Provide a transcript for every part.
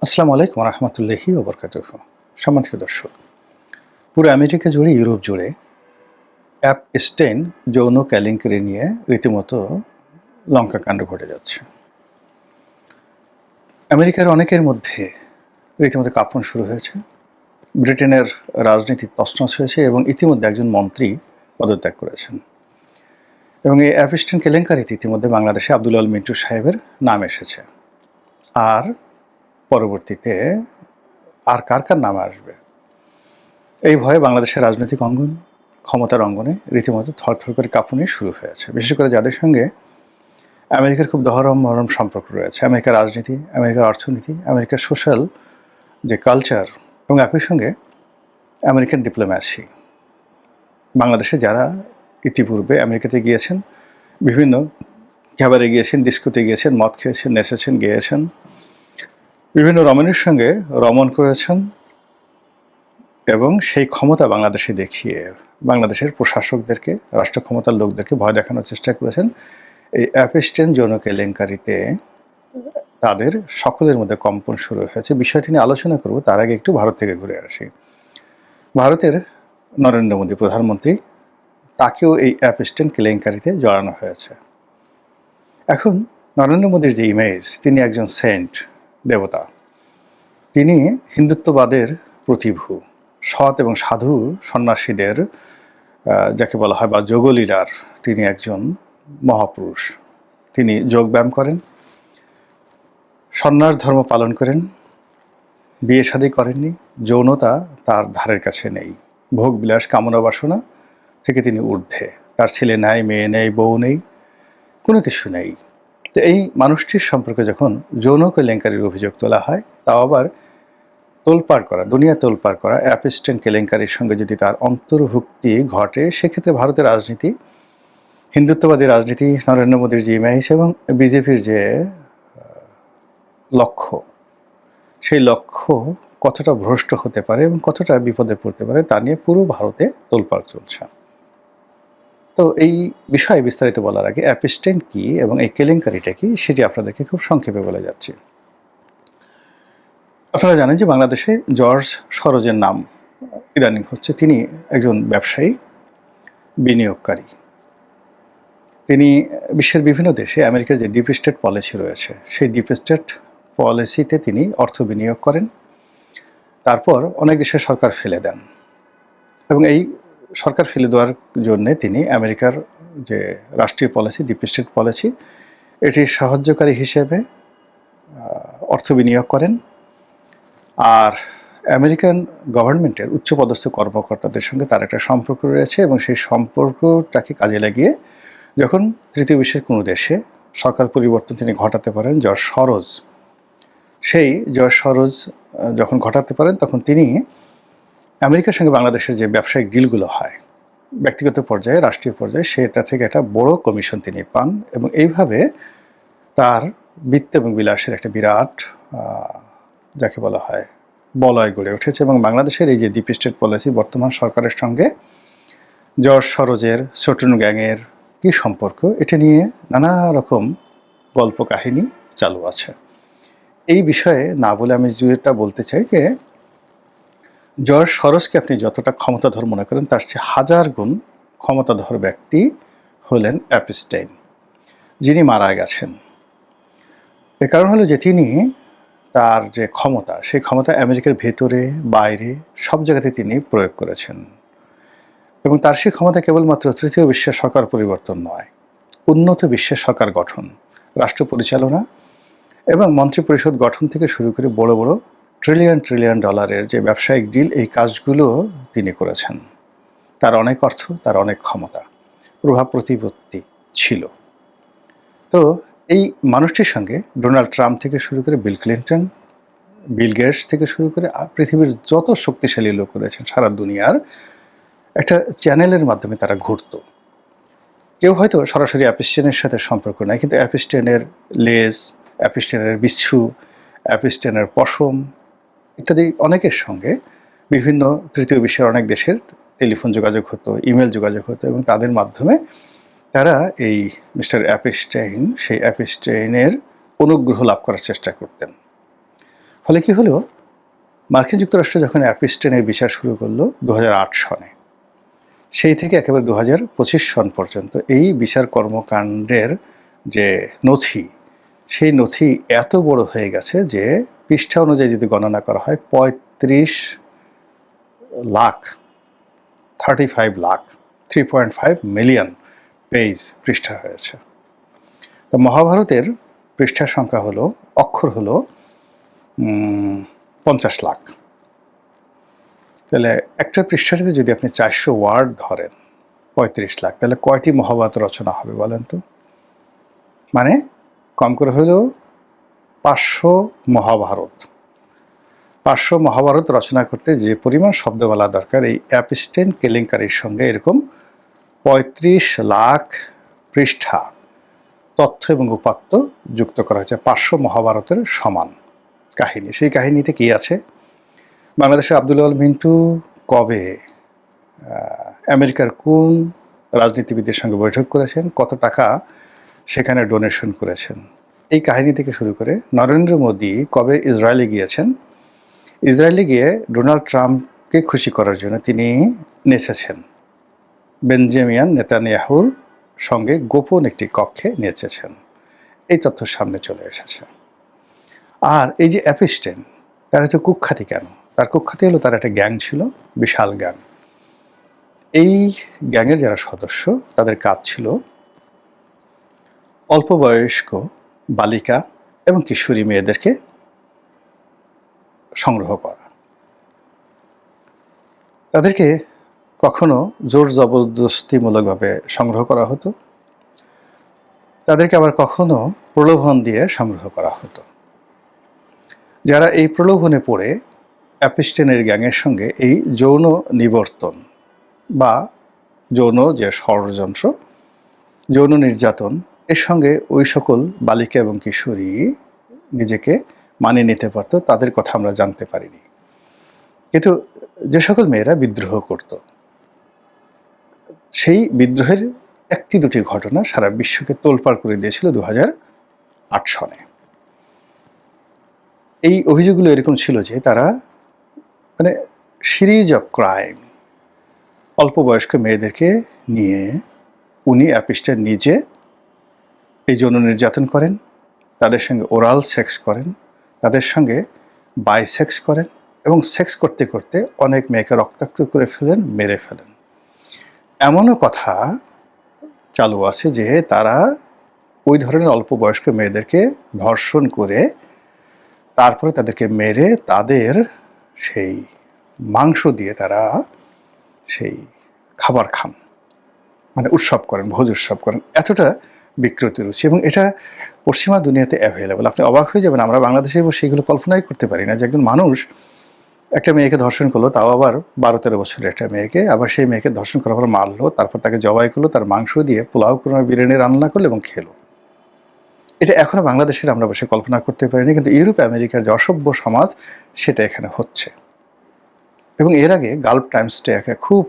আসসালামু আলাইকুম রহমতুল্লাহি ওবরকাতুহ। সম্মানিত দর্শক, পুরো আমেরিকা জুড়ে, ইউরোপ জুড়ে অ্যাপ স্টেইন যৌন কেলেঙ্কারি নিয়ে রীতিমতো লঙ্কাকাণ্ড ঘটে যাচ্ছে। আমেরিকার অনেকের মধ্যে রীতিমতো কাঁপন শুরু হয়েছে। ব্রিটেনের রাজনীতি তছনছ হয়েছে এবং ইতিমধ্যে একজন মন্ত্রী পদত্যাগ করেছেন। এবং এই অ্যাপ স্টেইন কেলেঙ্কারিতে ইতিমধ্যে বাংলাদেশে আব্দুল আল মিন্টু সাহেবের নাম এসেছে। আর পরবর্তীতে আর কার কার নাম আসবে, এই ভয়ে বাংলাদেশের রাজনৈতিক অঙ্গন, ক্ষমতার অঙ্গনে রীতিমতো থরথর করে কাঁপুনি শুরু হয়েছে। বিশেষ করে যাদের সঙ্গে আমেরিকার খুব দহরম মহরম সম্পর্ক রয়েছে, আমেরিকার রাজনীতি, আমেরিকার অর্থনীতি, আমেরিকার সোশ্যাল যে কালচার এবং একই সঙ্গে আমেরিকান ডিপ্লোম্যাসি। বাংলাদেশে যারা ইতিপূর্বে আমেরিকাতে গিয়েছেন, বিভিন্ন ক্যাবারে গিয়েছেন, ডিস্কোতে গিয়েছেন, মদ খেয়েছেন, নেচেছেন, গেয়েছেন, বিভিন্ন রমণীর সঙ্গে রমণ করেছেন এবং সেই ক্ষমতা বাংলাদেশে দেখিয়ে বাংলাদেশের প্রশাসকদেরকে, রাষ্ট্র ক্ষমতার লোকদেরকে ভয় দেখানোর চেষ্টা করেছেন। এই অ্যাপ স্টেইন যৌন কেলেঙ্কারিতে তাদের সকলের মধ্যে কম্পন শুরু হয়েছে। বিষয়টি নিয়ে আলোচনা করব, তার আগে একটু ভারত থেকে ঘুরে আসি। ভারতের নরেন্দ্র মোদী প্রধানমন্ত্রী, তাকেও এই অ্যাপ স্টেইন কেলেঙ্কারিতে জড়ানো হয়েছে। এখন নরেন্দ্র মোদীর যে ইমেজ, তিনি একজন সেন্ট, দেবতা, তিনি হিন্দুত্ববাদের প্রতিভূ, সৎ এবং সাধু সন্ন্যাসীদের যাকে বলা হয় বা যোগলীলার তিনি একজন মহাপুরুষ। তিনি যোগব্যায়াম করেন, সন্ন্যাস ধর্ম পালন করেন, বিয়ে শাদী করেননি, যৌনতা তার ধারের কাছে নেই, ভোগ বিলাস কামনা বাসনা থেকে তিনি ঊর্ধ্বে। তার ছেলে নাই, মেয়ে নেই, বউ নেই, কোনো কিছু নেই। তো এই মানুষটির সম্পর্কে যখন যৌন কেলেঙ্কারির অভিযোগ তোলা হয়, তাও আবার তোলপাড় করা, দুনিয়া তোলপাড় করা অ্যাপ স্টেইন কেলেঙ্কারির সঙ্গে যদি তার অন্তর্ভুক্তি ঘটে, সেক্ষেত্রে ভারতের রাজনীতি, হিন্দুত্ববাদী রাজনীতি, নরেন্দ্র মোদীর যে ইমেজ এবং বিজেপির যে লক্ষ্য, সেই লক্ষ্য কতটা ভ্রষ্ট হতে পারে এবং কতটা বিপদে পড়তে পারে, তা নিয়ে পুরো ভারতে তোলপাড় চলছে। তো এই বিষয়ে বিস্তারিত বলার আগে অ্যাপ স্টেইন কী এবং এই কেলেঙ্কারিটা কী, সেটি আপনাদেরকে খুব সংক্ষেপে বলে যাচ্ছি। আপনারা জানেন যে বাংলাদেশে জর্জ সরোজের নাম ইদানিং হচ্ছে। তিনি একজন ব্যবসায়ী, বিনিয়োগকারী। তিনি বিশ্বের বিভিন্ন দেশে আমেরিকার যে ডিপ স্টেট পলিসি রয়েছে, সেই ডিপ স্টেট পলিসিতে তিনি অর্থ বিনিয়োগ করেন, তারপর অনেক দেশের সরকার ফেলে দেন এবং এই সরকার ফেলে দেওয়ার জন্যে তিনি আমেরিকার যে রাষ্ট্রীয় পলিসি, ডিপ স্টেট পলিসি, এটির সাহায্যকারী হিসেবে অর্থ বিনিয়োগ করেন। আর আমেরিকান গভর্নমেন্টের উচ্চপদস্থ কর্মকর্তাদের সঙ্গে তার একটা সম্পর্ক রয়েছে এবং সেই সম্পর্কটাকে কাজে লাগিয়ে যখন তৃতীয় বিশ্বের কোনো দেশে সরকার পরিবর্তন তিনি ঘটাতে পারেন, জর্জ সরোজ, সেই জর্জ সরোজ যখন ঘটাতে পারেন, তখন তিনি আমেরিকার সঙ্গে বাংলাদেশের যে ব্যবসায়িক ডিলগুলো হয় ব্যক্তিগত পর্যায়ে, রাষ্ট্রীয় পর্যায়ে, সেটা থেকে একটা বড় কমিশন তিনি পান এবং এইভাবে তার বিত্ত এবং বিলাসের একটা বিরাট যাকে বলা হয় বলয় গড়ে উঠেছে। এবং বাংলাদেশের এই যে ডিপ স্টেট পলিসি, বর্তমান সরকারের সঙ্গে জর্জ সরোজের, ছোটন গ্যাংয়ের কী সম্পর্ক, এটা নিয়ে নানা রকম গল্প কাহিনী চালু আছে। এই বিষয়ে না বলে আমি যেটা বলতে চাই যে জর্জ সরোজকে আপনি যতটা ক্ষমতাধর মনে করেন, তার চেয়ে হাজার গুণ ক্ষমতাধর ব্যক্তি হলেন অ্যাপ স্টেইন, যিনি মারা গেছেন। এর কারণ হলো যে তিনি তার যে ক্ষমতা, সেই ক্ষমতা আমেরিকার ভেতরে বাইরে সব জায়গাতে তিনি প্রয়োগ করেছেন এবং তার সেই ক্ষমতা কেবলমাত্র তৃতীয় বিশ্বের সরকার পরিবর্তন নয়, উন্নত বিশ্বের সরকার গঠন, রাষ্ট্র পরিচালনা এবং মন্ত্রী পরিষদ গঠন থেকে শুরু করে বড় বড় ট্রিলিয়ন ট্রিলিয়ন ডলারের যে ব্যবসায়িক ডিল, এই কাজগুলো তিনি করেছেন। তার অনেক অর্থ, তার অনেক ক্ষমতা, প্রভাব প্রতিপত্তি ছিল। তো এই মানুষটির সঙ্গে ডোনাল্ড ট্রাম্প থেকে শুরু করে বিল ক্লিন্টন, বিল গেটস থেকে শুরু করে পৃথিবীর যত শক্তিশালী লোক রয়েছেন সারা দুনিয়ার একটা চ্যানেলের মাধ্যমে তারা ঘুরত। কেউ হয়তো সরাসরি অ্যাপ স্টেইনের সাথে সম্পর্ক নাই, কিন্তু অ্যাপ স্টেইনের লেজ, অ্যাপ স্টেইনের বিচ্ছু, অ্যাপ স্টেইনের পশম ইত্যাদি অনেকের সঙ্গে বিভিন্ন তৃতীয় বিশ্বের অনেক দেশের টেলিফোন যোগাযোগ হতো, ইমেল যোগাযোগ হতো এবং তাদের মাধ্যমে তারা এই মিস্টার অ্যাপ স্টেইন, সেই অ্যাপ স্টেইনের অনুগ্রহ লাভ করার চেষ্টা করতেন। ফলে কি হলো, মার্কিন যুক্তরাষ্ট্র যখন অ্যাপিস্টেনের বিচার শুরু করলো 2008 সনে, সেই থেকে একেবারে 2025 সন পর্যন্ত এই বিচার কর্মকাণ্ডের যে নথি, সেই নথি এত বড় হয়ে গেছে যে পৃষ্ঠা অনুযায়ী যদি গণনা করা হয় 35 লাখ, 35 লাখ, 3.5 মিলিয়ন পেজ পৃষ্ঠা হয়েছে। তো মহাভারতের পৃষ্ঠার সংখ্যা হলো, অক্ষর হলো 50 লাখ। তাহলে একটা পৃষ্ঠাটিতে যদি আপনি 400 ওয়ার্ড ধরেন, 35 লাখ, তাহলে কয়টি মহাভারত রচনা হবে বলেন তো? মানে কম করে হলেও 500 মহাভারত। 500 মহাভারত রচনা করতে যে পরিমাণ শব্দমালা দরকার, এই অ্যাপিস্টেন কেলেঙ্কারির সঙ্গে এরকম 35 লাখ পৃষ্ঠা তথ্য এবং উপাত্ত যুক্ত করা হয়েছে, 500 মহাভারতের সমান কাহিনী। সেই কাহিনীতে কি আছে? বাংলাদেশের আব্দুল আল মিন্টু কবে আমেরিকার কোন রাজনীতিবিদের সঙ্গে বৈঠক করেছেন, কত টাকা সেখানে ডোনেশন করেছেন, এই কাহিনী থেকে শুরু করে নরেন্দ্র মোদী কবে ইসরায়েলে গিয়েছেন, ইসরায়েলে গিয়ে ডোনাল্ড ট্রাম্পকে খুশি করার জন্য তিনি নেচেছেন, বেঞ্জামিন নেতানিয়াহুর সঙ্গে গোপন একটি কক্ষে নেচেছেন, এই তথ্য সামনে চলে এসেছে। আর এই যে অ্যাপিস্টেন, তার হচ্ছে কুখ্যাতি কেন? তার কুখ্যাতি হলো তার একটা গ্যাং ছিল, বিশাল গ্যাং। এই গ্যাংয়ের যারা সদস্য, তাদের কাজ ছিল অল্প বয়স্ক বালিকা এবং কিশোরী মেয়েদেরকে সংগ্রহ করা। তাদেরকে কখনো জোর জবরদস্তিমূলকভাবে সংগ্রহ করা হতো, তাদেরকে আবার কখনো প্রলোভন দিয়ে সংগ্রহ করা হতো। যারা এই প্রলোভনে পড়ে অ্যাপিস্টেনের গ্যাংয়ের সঙ্গে এই যৌন নিবর্তন বা যৌন যে ষড়যন্ত্র, যৌন নির্যাতন, এর সঙ্গে ওই সকল বালিকা এবং কিশোরী নিজেকে মানিয়ে নিতে পারত, তাদের কথা আমরা জানতে পারিনি। কিন্তু যে সকল মেয়েরা বিদ্রোহ করত, সেই বিদ্রোহের একটি দুটি ঘটনা সারা বিশ্বকে তোলপাড় করে দিয়েছিল 2008 সনে। এই অভিযোগগুলো এরকম ছিল যে তারা মানে সিরিজ অফ ক্রাইম, অল্প বয়স্ক মেয়েদেরকে নিয়ে উনি অ্যাপিস্টেন নিজে এই যৌন নির্যাতন করেন, তাদের সঙ্গে ওরাল সেক্স করেন, তাদের সঙ্গে বাইসেক্স করেন এবং সেক্স করতে করতে অনেক মেয়েকে রক্তাক্ত করে ফেলেন, মেরে ফেলেন। এমনও কথা চালু আছে যে তারা ওই ধরনের অল্প বয়স্ক মেয়েদেরকে ধর্ষণ করে তারপরে তাদেরকে মেরে তাদের সেই মাংস দিয়ে তারা সেই খাবার খান, মানে উৎসব করেন, ভোজ উৎসব করেন। এতটা বিকৃত রুচি, এবং এটা পশ্চিমা দুনিয়াতে অ্যাভেলেবল। আপনি অবাক হয়ে যাবেন, আমরা বাংলাদেশে বসে এগুলো কল্পনাই করতে পারি না যে একজন মানুষ একটা মেয়েকে ধর্ষণ করলো, তাও আবার 12-13 বছরের একটা মেয়েকে, আবার সেই মেয়েকে ধর্ষণ করার পর মারলো, তারপর তাকে জবাই করলো, তার মাংস দিয়ে পোলাও করে বিরিয়ানি রান্না করলো এবং খেলো। এটা এখনো বাংলাদেশের আমরা বসে কল্পনা করতে পারিনি, কিন্তু ইউরোপ আমেরিকার যে অসভ্য সমাজ, সেটা এখানে হচ্ছে। এবং এর আগে গালফ টাইমসটা একটা খুব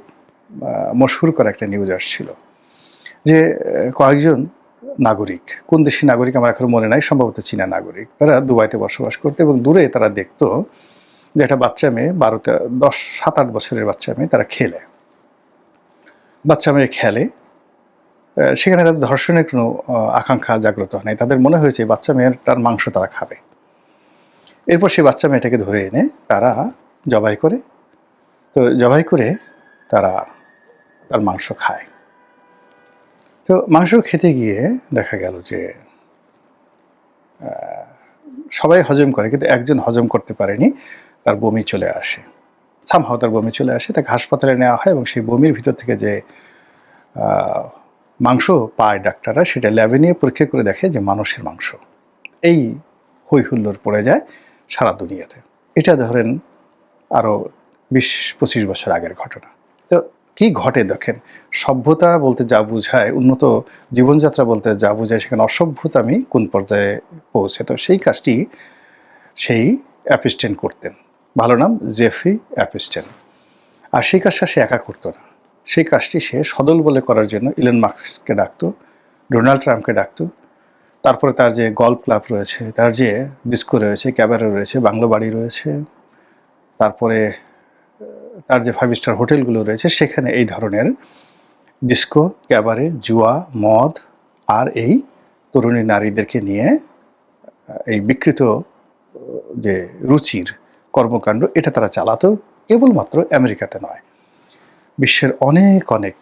মশহুর করা একটা নিউজ আসছিল যে কয়েকজন নাগরিক, কোন দেশি নাগরিক আমার এখন মনে নাই, সম্ভবত চীনা নাগরিক, তারা দুবাইতে বসবাস করতো এবং দূরে তারা দেখতো যে একটা বাচ্চা মেয়ে, 7-8 বছরের বাচ্চা মেয়ে, তারা বাচ্চা মেয়ে খেলে, সেখানে তাদের ধর্ষণের কোনো আকাঙ্ক্ষা জাগ্রত হয় নাই। তাদের মনে হয়েছে বাচ্চা মেয়েটার মাংস তারা খাবে। এরপর সেই বাচ্চা মেয়েটাকে ধরে এনে তারা জবাই করে, তো জবাই করে তারা তার মাংস খায়। তো মাংস খেতে গিয়ে দেখা গেল যে সবাই হজম করে, কিন্তু একজন হজম করতে পারেনি, তার বমি চলে আসে। সামহাও তার বমি চলে আসে, তাকে হাসপাতালে নেওয়া হয় এবং সেই বমির ভিতর থেকে যে মাংস পায় ডাক্তাররা, সেটা ল্যাবে নিয়ে পরীক্ষা করে দেখে যে মানুষের মাংস। এই হই হুল্লোড় পড়ে যায় সারা দুনিয়াতে। এটা ধরেন আরও 20-25 বছর আগের ঘটনা। তো কি ঘটে দেখেন, সভ্যতা বলতে যা বোঝায়, উন্নত জীবনযাত্রা বলতে যা বোঝায়, সেখানে অসভ্যতা আমি কোন পর্যায়ে পৌঁছে। তো সেই কাজটি সেই অ্যাপিস্টেন করতেন। ভালো নাম জেফ্রি অ্যাপিস্টেন। আর সেই কাজটা সে একা করতো না, সেই কাজটি সে সদল বলে করার জন্য ইলন মাস্ককে ডাকতো, ডোনাল্ড ট্রাম্পকে ডাকতো, তারপরে তার যে গল্ফ ক্লাব রয়েছে, তার যে ডিস্কো রয়েছে, ক্যাবারে রয়েছে, বাংলো বাড়ি রয়েছে, তারপরে তার যে 5 স্টার হোটেলগুলো রয়েছে সেখানে এই ধরনের ডিস্কো, ক্যাবারে, জুয়া, মদ আর এই তরুণী নারীদেরকে নিয়ে এই বিকৃত যে রুচির কর্মকাণ্ড এটা তারা চালাতো কেবলমাত্র আমেরিকাতে নয়, বিশ্বের অনেক অনেক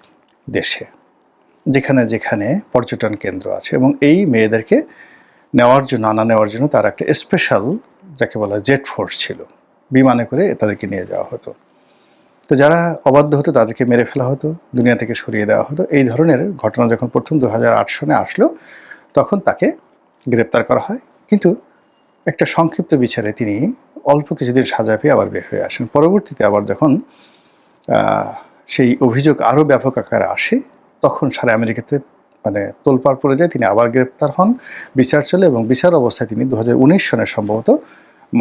দেশে যেখানে যেখানে পর্যটন কেন্দ্র আছে। এবং এই মেয়েদেরকে নেওয়ার জন্য, আনা নেওয়ার জন্য তার একটা স্পেশাল যাকে বলা জেট ফোর্স ছিল, বিমানে করে তাদেরকে নিয়ে যাওয়া হতো। তো যারা অবাধ্য হতো তাদেরকে মেরে ফেলা হতো, দুনিয়া থেকে সরিয়ে দেওয়া হতো। এই ধরনের ঘটনা যখন প্রথম 2008 সনে আসলো তখন তাকে গ্রেপ্তার করা হয়, কিন্তু একটা সংক্ষিপ্ত বিচারে তিনি অল্প কিছুদিন সাজা পেয়ে আবার বের হয়ে আসেন। পরবর্তীতে আবার যখন সেই অভিযোগ আরও ব্যাপক আকারে আসে তখন সারা আমেরিকাতে মানে তোলপাড় পড়ে যায়, তিনি আবার গ্রেপ্তার হন, বিচার চলে এবং বিচার অবস্থায় তিনি 2019 সনে সম্ভবত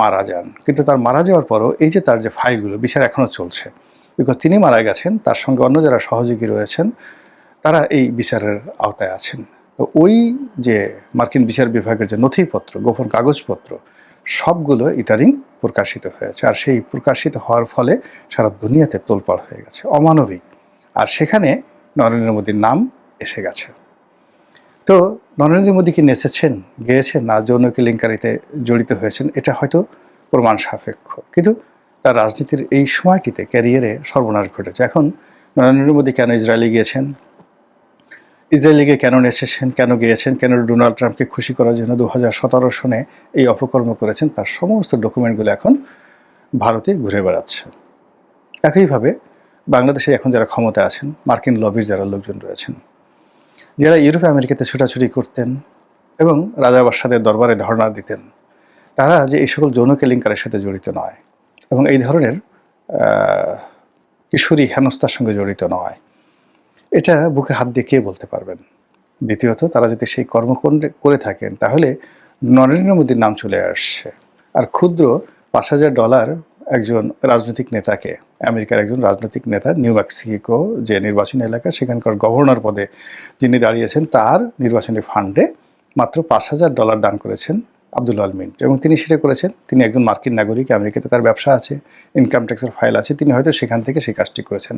মারা যান। কিন্তু তার মারা যাওয়ার পরও এই যে তার যে ফাইলগুলো, বিচার এখনও চলছে, বিকজ তিনি মারা গেছেন, তার সঙ্গে অন্য যারা সহযোগী রয়েছেন তারা এই বিচারের আওতায় আছেন। তো ওই যে মার্কিন বিচার বিভাগের যে নথিপত্র, গোপন কাগজপত্র সবগুলো ইদানিং প্রকাশিত হয়েছে, আর সেই প্রকাশিত হওয়ার ফলে সারা দুনিয়াতে তোলপাড় হয়ে গেছে, অমানবিক। আর সেখানে নরেন্দ্র মোদীর নাম এসে গেছে। তো নরেন্দ্র মোদী কি নেচেছেন, গেয়েছেন, না যৌন কেলেঙ্কারিতে জড়িত হয়েছেন এটা হয়তো প্রমাণ সাপেক্ষ, কিন্তু তার রাজনীতির এই সময়টিতে ক্যারিয়ারে সর্বনাশ ঘটেছে। এখন নরেন্দ্র মোদী কেন ইসরায়েলে গিয়েছেন, ইসরায়েলে গিয়ে কেন নেচেছেন, কেন গিয়েছেন, কেন ডোনাল্ড ট্রাম্পকে খুশি করার জন্য 2017 সনে এই অপকর্ম করেছেন, তার সমস্ত ডকুমেন্টগুলো এখন ভারতে ঘুরে বেড়াচ্ছে। একইভাবে বাংলাদেশে এখন যারা ক্ষমতা আছেন, মার্কিন লবির যারা লোকজন রয়েছেন, যারা ইউরোপ আমেরিকাতে ছুটাছুটি করতেন এবং রাজা বাদশাদের দরবারে ধর্ণা দিতেন, তারা যে এই সকল যৌন কেলেঙ্কারের সাথে জড়িত নয় এবং এই ধরনের কিশোরী হেনস্থার সঙ্গে জড়িত নয়, এটা বুকে হাত দিয়ে কে বলতে পারবেন? দ্বিতীয়ত, তারা যদি সেই কর্মকাণ্ড করে থাকেন তাহলে নরেন্দ্র মোদীর নাম চলে আসছে। আর ক্ষুদ্র $5,000 একজন রাজনৈতিক নেতাকে, আমেরিকার একজন রাজনৈতিক নেতা, নিউ মেক্সিকো যে নির্বাচনী এলাকা সেখানকার গভর্নর পদে যিনি দাঁড়িয়েছেন, তার নির্বাচনী ফান্ডে মাত্র $5,000 দান করেছেন আব্দুল আল মিন্ট, এবং তিনি সেটা করেছেন। তিনি একজন মার্কিন নাগরিক, আমেরিকাতে তার ব্যবসা আছে, ইনকাম ট্যাক্সের ফাইল আছে, তিনি হয়তো সেখান থেকে সেই কাজটি করেছেন।